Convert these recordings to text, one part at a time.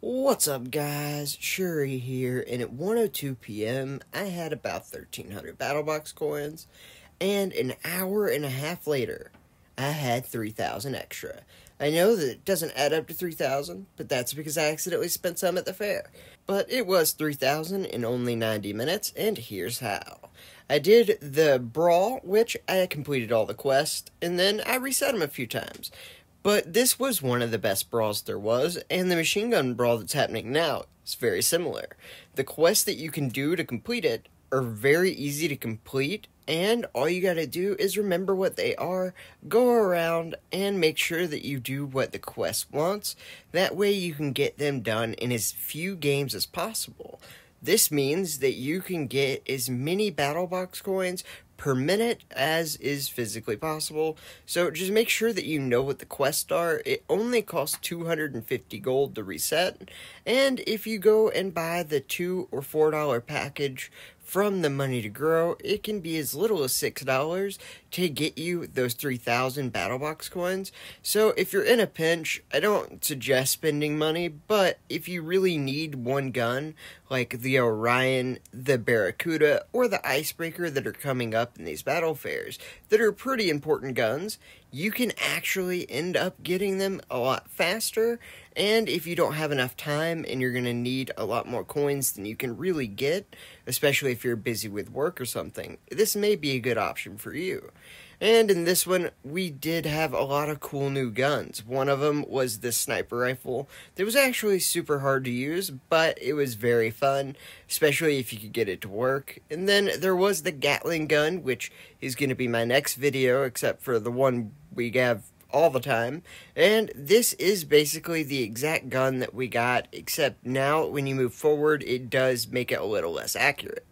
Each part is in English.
What's up, guys? Shouri here, and at 1:02 p.m., I had about 1,300 battle box coins, and an hour and a half later, I had 3,000 extra. I know that it doesn't add up to 3,000, but that's because I accidentally spent some at the fair. But it was 3,000 in only 90 minutes, and here's how. I did the brawl, which I completed all the quests, and then I reset them a few times. But this was one of the best brawls there was, and the machine gun brawl that's happening now is very similar. The quests that you can do to complete it are very easy to complete, and all you gotta do is remember what they are, go around, and make sure that you do what the quest wants. That way you can get them done in as few games as possible. This means that you can get as many battle box coins per minute as is physically possible. So just make sure that you know what the quests are. It only costs 250 gold to reset. And if you go and buy the $2 or $4 package from the Money to Grow, it can be as little as $6 to get you those 3,000 battle box coins. So if you're in a pinch, I don't suggest spending money, but if you really need one gun, like the Orion, the Barracuda, or the Icebreaker that are coming up in these battle fairs, that are pretty important guns, you can actually end up getting them a lot faster. And if you don't have enough time and you're going to need a lot more coins than you can really get, especially if you're busy with work or something, this may be a good option for you. And in this one, we did have a lot of cool new guns. One of them was the sniper rifle. That was actually super hard to use, but it was very fun, especially if you could get it to work. And then there was the Gatling gun, which is going to be my next video, except for the one we have all the time. And this is basically the exact gun that we got, except now when you move forward, it does make it a little less accurate.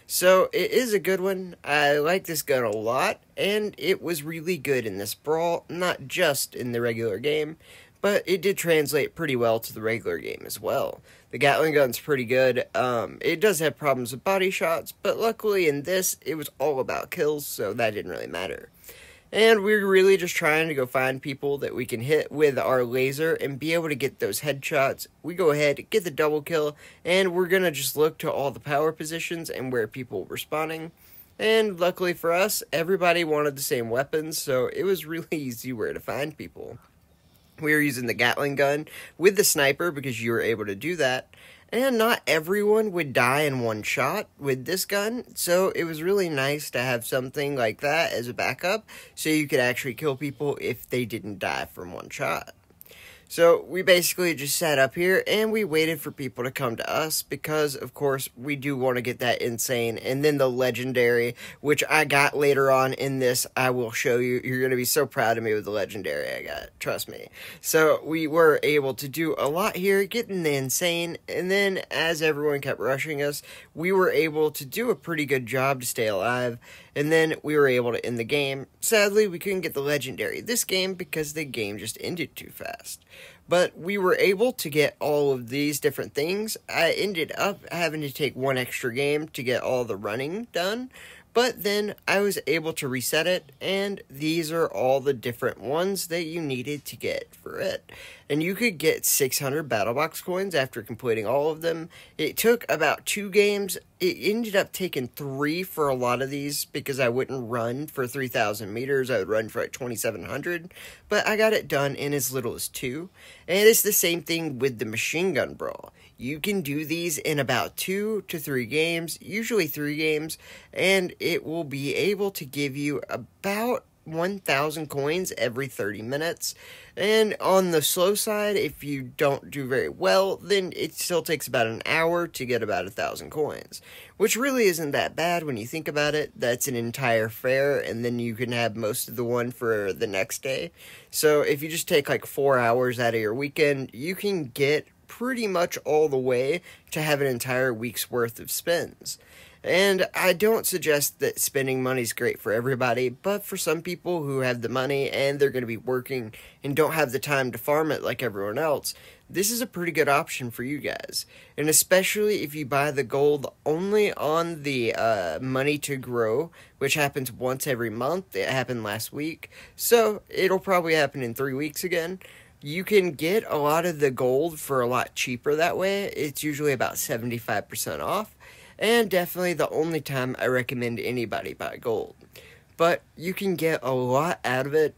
So it is a good one. I like this gun a lot, and it was really good in this brawl, not just in the regular game, but it did translate pretty well to the regular game as well. The Gatling gun's pretty good. It does have problems with body shots, but luckily in this, it was all about kills, so that didn't really matter. And we're really just trying to go find people that we can hit with our laser and be able to get those headshots. We go ahead, get the double kill, and we're going to just look to all the power positions and where people were spawning. And luckily for us, everybody wanted the same weapons, so it was really easy where to find people. We were using the Gatling gun with the sniper because you were able to do that. And not everyone would die in one shot with this gun, so it was really nice to have something like that as a backup, so you could actually kill people if they didn't die from one shot. So we basically just sat up here and we waited for people to come to us because, of course, we do want to get that insane. And then the legendary, which I got later on in this, I will show you. You're going to be so proud of me with the legendary I got. Trust me. So we were able to do a lot here, getting the insane. And then as everyone kept rushing us, we were able to do a pretty good job to stay alive. And then we were able to end the game. Sadly, we couldn't get the legendary this game because the game just ended too fast. But we were able to get all of these different things. I ended up having to take one extra game to get all the running done. But then I was able to reset it, and these are all the different ones that you needed to get for it. And you could get 600 battle box coins after completing all of them. It took about 2 games. It ended up taking 3 for a lot of these because I wouldn't run for 3,000 meters. I would run for like 2,700. But I got it done in as little as 2. And it's the same thing with the machine gun brawl. You can do these in about 2 to 3 games, usually 3 games, and it will be able to give you about 1,000 coins every 30 minutes. And on the slow side, if you don't do very well, then it still takes about an hour to get about 1,000 coins, which really isn't that bad when you think about it. That's an entire fair, and then you can have most of the one for the next day. So if you just take like 4 hours out of your weekend, you can get pretty much all the way to have an entire week's worth of spins. And I don't suggest that spending money is great for everybody, but for some people who have the money and they're going to be working and don't have the time to farm it like everyone else, this is a pretty good option for you guys. And especially if you buy the gold only on the Money to Grow, which happens once every month. It happened last week, so it'll probably happen in 3 weeks again. You can get a lot of the gold for a lot cheaper that way. It's usually about 75% off, and definitely the only time I recommend anybody buy gold. But you can get a lot out of it,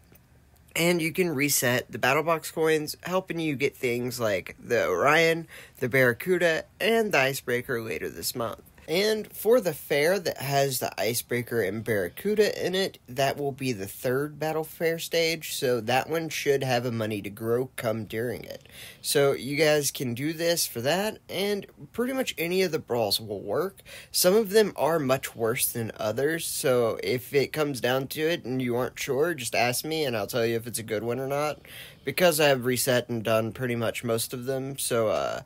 and you can reset the battle box coins, helping you get things like the Orion, the Barracuda, and the Icebreaker later this month. And for the fair that has the Icebreaker and Barracuda in it, that will be the third battle fair stage, so that one should have a money to grow come during it. So you guys can do this for that, and pretty much any of the brawls will work. Some of them are much worse than others, so if it comes down to it and you aren't sure, just ask me and I'll tell you if it's a good one or not. Because I have reset and done pretty much most of them, so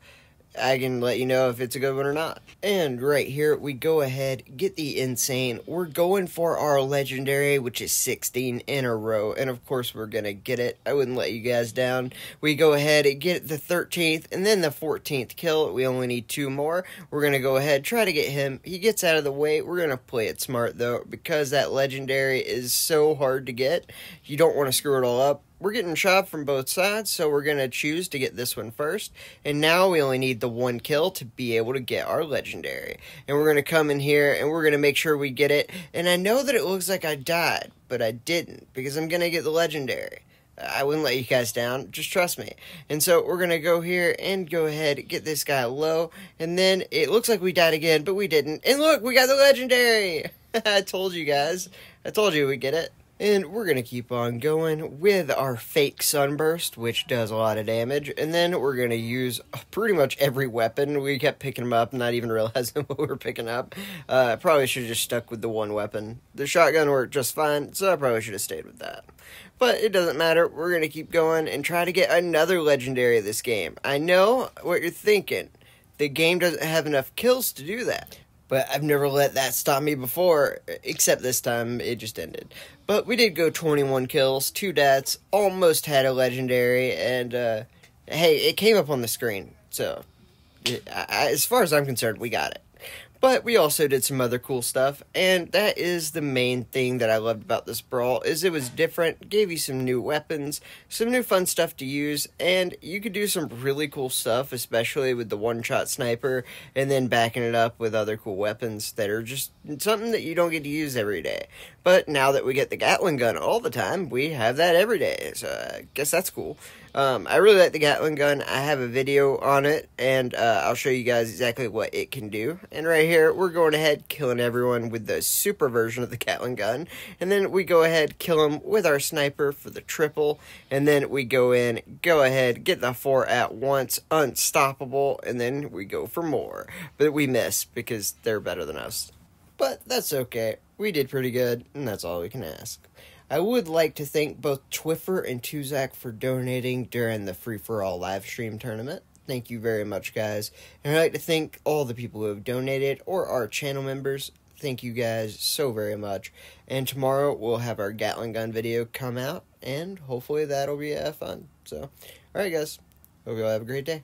I can let you know if it's a good one or not. And right here, we go ahead, get the insane. We're going for our legendary, which is 16 in a row. And of course, we're going to get it. I wouldn't let you guys down. We go ahead and get the 13th and then the 14th kill. We only need 2 more. We're going to go ahead, try to get him. He gets out of the way. We're going to play it smart, though, because that legendary is so hard to get. You don't want to screw it all up. We're getting shot from both sides, so we're going to choose to get this one first. And now we only need the 1 kill to be able to get our legendary. And we're going to come in here, and we're going to make sure we get it. And I know that it looks like I died, but I didn't, because I'm going to get the legendary. I wouldn't let you guys down, just trust me. And so we're going to go here and go ahead, get this guy low. And then it looks like we died again, but we didn't. And look, we got the legendary! I told you guys. I told you we'd get it. And we're going to keep on going with our fake sunburst, which does a lot of damage. And then we're going to use pretty much every weapon. We kept picking them up, not even realizing what we were picking up. I probably should have just stuck with the one weapon. The shotgun worked just fine, so I probably should have stayed with that. But it doesn't matter. We're going to keep going and try to get another legendary this game. I know what you're thinking. The game doesn't have enough kills to do that. But I've never let that stop me before, except this time it just ended. But we did go 21 kills, 2 deaths, almost had a legendary, and hey, it came up on the screen. So, as far as I'm concerned, we got it. But we also did some other cool stuff, and that is the main thing that I loved about this brawl, is it was different, gave you some new weapons, some new fun stuff to use, and you could do some really cool stuff, especially with the one-shot sniper, and then backing it up with other cool weapons that are just something that you don't get to use every day. But now that we get the Gatling gun all the time, we have that every day, so I guess that's cool. I really like the Gatling gun. I have a video on it, and I'll show you guys exactly what it can do. And right here, we're going ahead, killing everyone with the super version of the Gatling gun. And then we go ahead, kill them with our sniper for the triple. And then we go ahead, get the 4 at once, unstoppable, and then we go for more. But we miss, because they're better than us. But that's okay. We did pretty good, and that's all we can ask. I would like to thank both Twiffer and Tuzak for donating during the free-for-all live stream tournament. Thank you very much, guys. And I'd like to thank all the people who have donated or our channel members. Thank you guys so very much. And tomorrow we'll have our Gatling gun video come out, and hopefully that'll be fun. So, alright guys, hope you all have a great day.